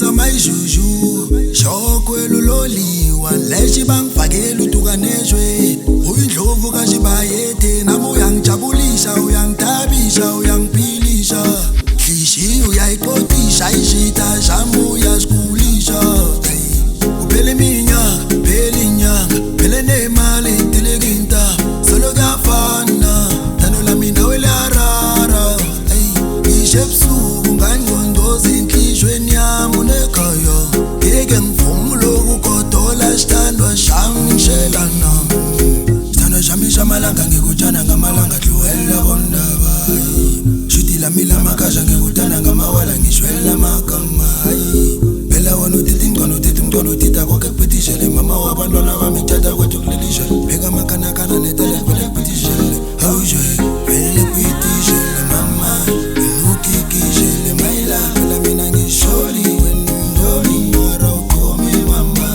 Ngisa mayijuju shokwelo loliwa leshi bangifakela utukanejwe uyindlovu kashibayethe nami uyangijabulisha uyangithabisha uyangiphilisha hlishi uyayixoxisha ishita shami uyasikulisha uphele iminyaka phele inyanga phele nemali itilekinta solo kuyafana thando lami indawo eliharara ngisho ebusuku ngangcondoza enhlizweni yami unekhaya ngeke ngivume lokugodola sithandwa shami ngishelana sithandwa shami shamalanga ngikutshana ngamalanga dluwela bondaba shuti lami lamakasha ngikuthanda ngamawala ngishwela amagama phela wena uthethi ingcono uthitha konke kupethishele mama wabantwana bami ngithatha kwethu kulilisha bheka amakanakana netele vele kupethishele awuje vele kupethishele mama ukikishele mayila phela mina ngisholi wendoli mara ukome mama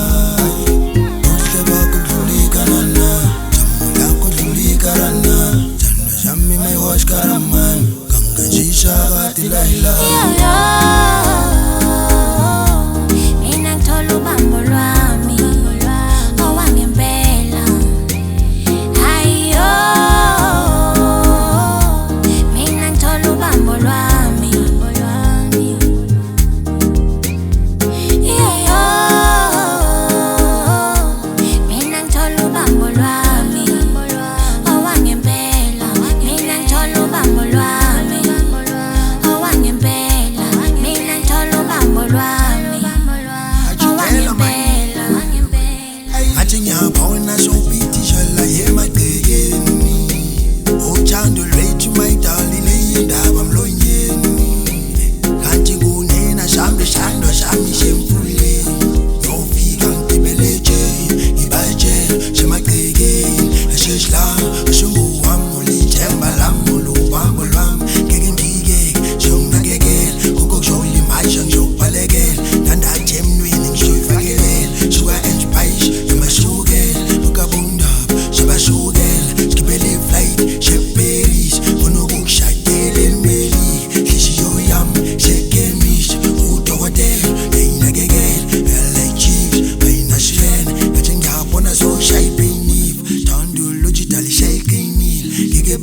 uhle bakudlulikanana jamu lakho dlulikarana jana jami mayiwash karaman ganganjisha kati layila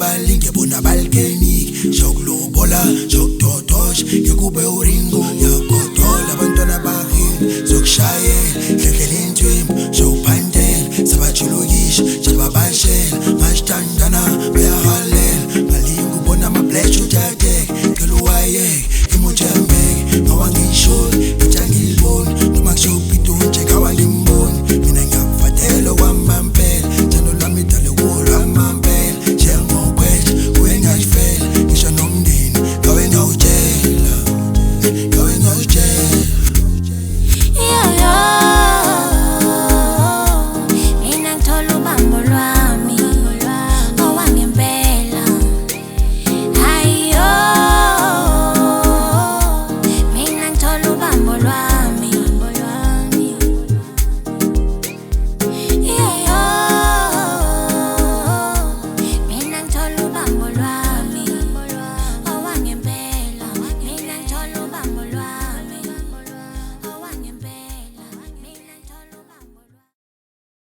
balinge bona balkenik shoklobola shoktotosh ngekube uringo yagodola abantwana bakhe zokushayela